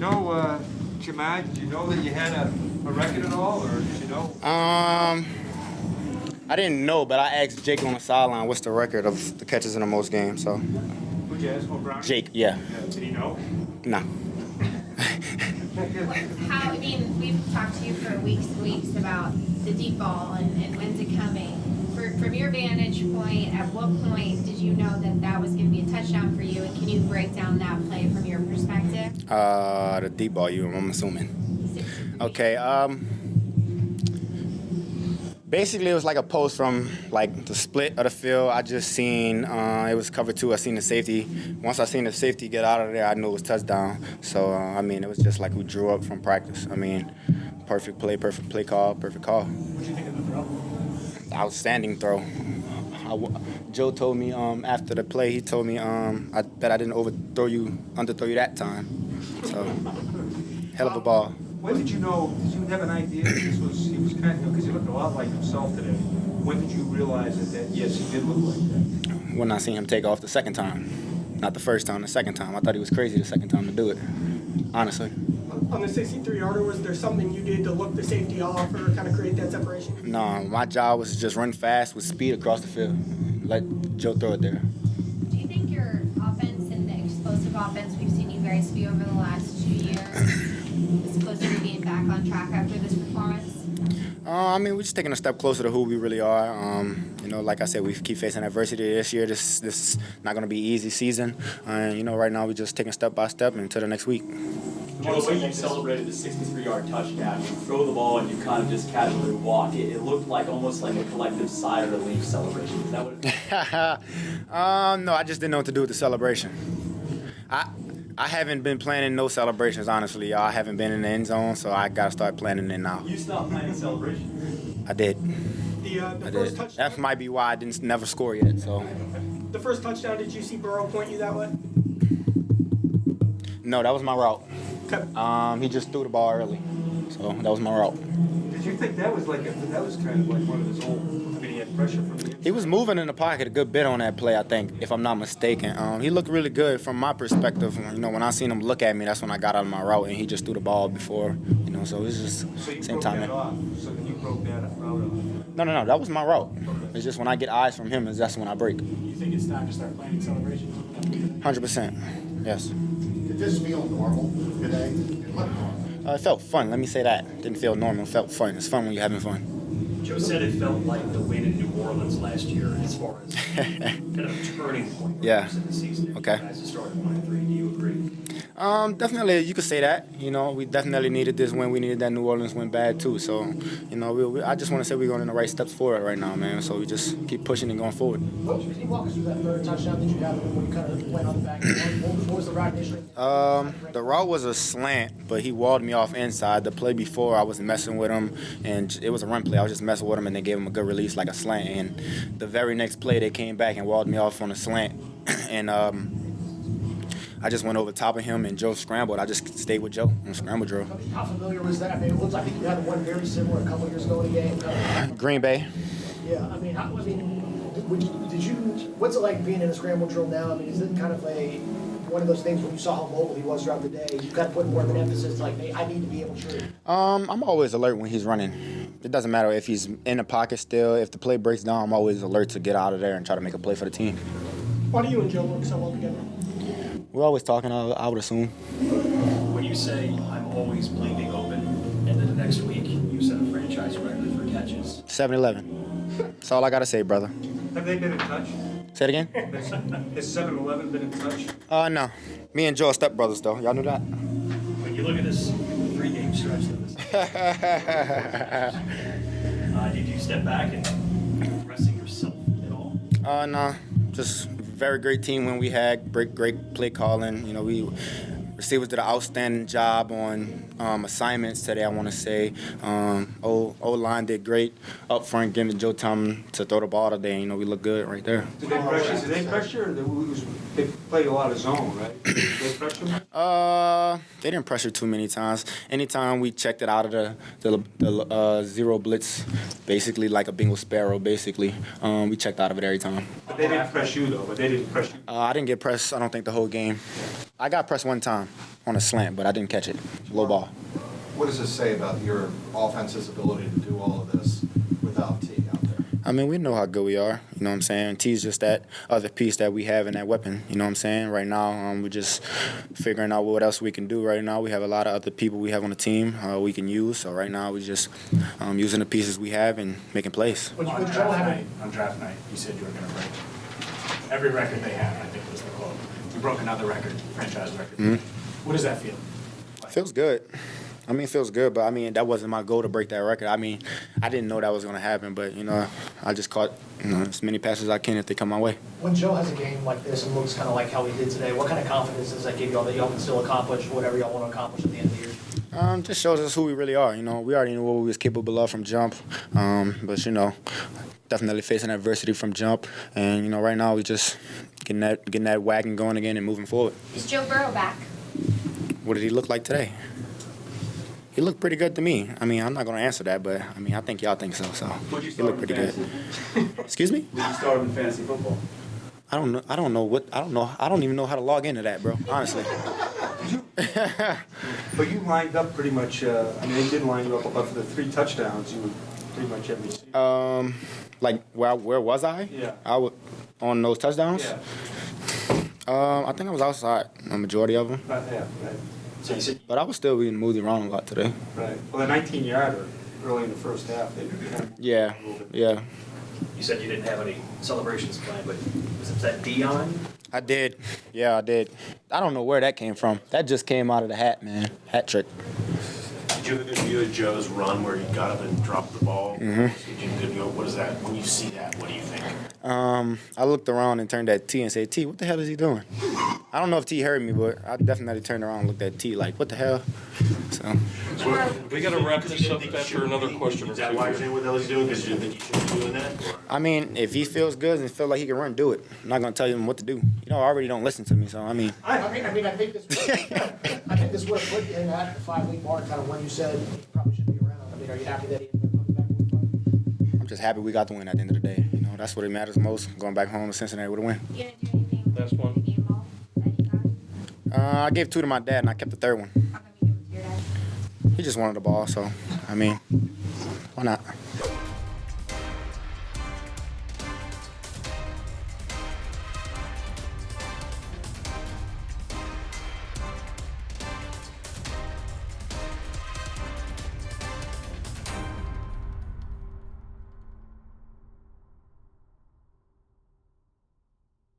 know, Jamad, did you know that you had a record at all, or did you know? I didn't know, but I asked Jake on the sideline what's the record of the catches in the most games. So. Who'd you ask for, Brown? Jake, yeah. Did he know? No. I mean, we've talked to you for weeks and weeks about the deep ball and when's it coming. From your vantage point, at what point did you know that was going to be a touchdown for you? And can you break down that play from your perspective? The deep ball, I'm assuming. Okay. Basically, it was like a post from like the split of the field. I just seen it was cover 2. I seen the safety. Once I seen the safety get out of there, I knew it was touchdown. So I mean, it was just like we drew up from practice. I mean, perfect play call, perfect call. What did you think of the throw? Outstanding throw. Joe told me after the play, he told me that I didn't underthrow you that time. So hell of a ball. When did you know? Did you have an idea that he was kind of, because he looked a lot like himself today? When did you realize that yes, he did look like that? When I seen him take off the second time, not the first time, the second time. I thought he was crazy the second time to do it. Honestly. On the 63-yarder, was there something you did to look the safety off or kind of create that separation? No, my job was to just run fast with speed across the field. Let Joe throw it there. Do you think your offense and the explosive offense we've seen you guys be over the last 2 years is closer to being back on track after this performance? I mean, we're just taking a step closer to who we really are. Like I said, we keep facing adversity this year. This is not going to be an easy season. Right now we're just taking step by step until the next week. Joe, when you celebrated the 63-yard touchdown, you throw the ball and you kind of just casually walk. It looked like almost like a collective sigh of relief celebration. Is that what it is? No, I just didn't know what to do with the celebration. I haven't been planning no celebrations, honestly, y'all. I haven't been in the end zone, so I got to start planning it now. You stopped planning celebration? I did. The I first did. touchdown. That might be why I didn't never score yet. So. The first touchdown, did you see Burrow point you that way? No, that was my route. Okay. He just threw the ball early, so that was my route. Did you think that was kind of like one of his old? I mean, he had pressure from the inside. He was moving in the pocket a good bit on that play, I think, if I'm not mistaken. He looked really good from my perspective. When I seen him look at me, that's when I got out of my route, and he just threw the ball before. So it was just same time. That off. So then you broke that route off. No, that was my route. It's just when I get eyes from him, that's when I break. You think it's time to start planning celebrations? 100%, yes. Did this feel normal today? It looked normal. It felt fun, let me say that. Didn't feel normal, it felt fun. It's fun when you're having fun. Joe said it felt like the win in New Orleans last year as far as kind of a turning point in the season. Okay. You guys have started 1-3. Do you agree? Definitely, you could say that. We definitely needed this win. We needed that New Orleans win bad too. So, I just want to say we're going in the right steps forward right now, man. So we just keep pushing and going forward. Can you walk us through that third touchdown that you had when you kind of went on the back? What was the route initially? The route was a slant, but he walled me off inside. The play before, I was messing with him, and it was a run play. I was just messing with him, and they gave him a good release like a slant. And the very next play, they came back and walled me off on a slant. And I just went over top of him, and Joe scrambled. I just stayed with Joe on scramble drill. How familiar was that? I mean, it looks like you had one very similar a couple years ago in a game. Green Bay. Yeah, what's it like being in a scramble drill now? I mean, is it kind of one of those things when you saw how mobile he was throughout the day, you kind of put more of an emphasis like, hey, I need to be able to shoot? I'm always alert when he's running. It doesn't matter if he's in the pocket still. If the play breaks down, I'm always alert to get out of there and try to make a play for the team. Why do you and Joe work so well together? We're always talking, I would assume. When you say I'm always bleeding open, and then the next week you set a franchise record for catches. 7-11. That's all I got to say, brother. Have they been in touch? Say it again? Has 7-11 been in touch? No. Me and Joe are stepbrothers, though. Y'all knew that? When you look at this 3-game stretch that was did you step back and resting yourself at all? No. Just very great team when we had great play calling. We receivers did an outstanding job on assignments today, I want to say. O-line did great up front, giving Joe time to throw the ball today. We look good right there. Did they pressure? They played a lot of zone, right? Did they pressure? They didn't pressure too many times. Anytime we checked it out of the zero blitz, basically like a Bengal sparrow, basically, we checked out of it every time. But they didn't press you, though. I didn't get pressed, I don't think, the whole game. I got pressed one time. on a slant, but I didn't catch it. Low ball. What does this say about your offense's ability to do all of this without T out there? I mean, we know how good we are. You know what I'm saying? T's just that other piece that we have in that weapon. You know what I'm saying? Right now, we're just figuring out what else we can do. Right now, we have a lot of other people we have on the team we can use. So right now, we're just using the pieces we have and making plays. When On Joe draft had night, you said you were going to break every record they have, I think was the quote. You broke another record, franchise record. Mm-hmm. What does that feel? Feels good. I mean, it feels good, but I mean, that wasn't my goal to break that record. I mean, I didn't know that was going to happen, but, you know, I just caught as many passes as I can if they come my way. When Joe has a game like this and looks kind of like how he did today, what kind of confidence does that give y'all that y'all can still accomplish whatever y'all want to accomplish at the end of the year? Just shows us who we really are. You know, we already knew what we was capable of from jump, but, you know, definitely facing adversity from jump. And, you know, right now we just getting that wagon going again and moving forward. Is Joe Burrow back? What did he look like today? He looked pretty good to me. I mean, I'm not going to answer that, but, I mean, I think y'all think so. So Would you he start looked pretty good. fantasy? Excuse me? Would you start him in fantasy football? I don't know. I don't even know how to log into that, bro. Honestly. But you lined up pretty much, I mean, they did line you up, but for the 3 touchdowns, you were pretty much every receiver. Like where was I? Yeah. I was on those touchdowns. Yeah, I think I was outside a majority of them, yeah, right, So you said but I was still being moved around a lot today. right. Well, the 19-yarder early in the first half, they kind of Yeah, yeah. You said you didn't have any celebrations planned, but was that Dion? I did. Yeah, I did. I don't know where that came from. That just came out of the hat, man. Hat trick. Did you have a good view of Joe's run where he got up and dropped the ball? Mhm. Did you have a good view? What is that? When you see that, what do you think? I looked around and turned at T and said, T, what the hell is he doing? I don't know if T heard me, but I definitely turned around and looked at T like, what the hell? So, We gotta wrap this up after another question or Is that why you're two. saying what the hell he's doing? Because you didn't think he should be doing that? Or? I mean, if he feels good and feels like he can run, do it. I'm not going to tell him what to do. You know, I already don't listen to me, so, I mean. I think this would have put you in at the 5-week mark, kind of when you said he probably shouldn't be around. I mean, are you happy that he ended up coming back with 5? I'm just happy we got the win at the end of the day. You know, that's what it matters most, going back home to Cincinnati with a win. You gonna do anything Last with one. the game ball that he got? I gave 2 to my dad, and I kept the 3rd one. How come you give it to your dad? He just wanted the ball, so, I mean, why not?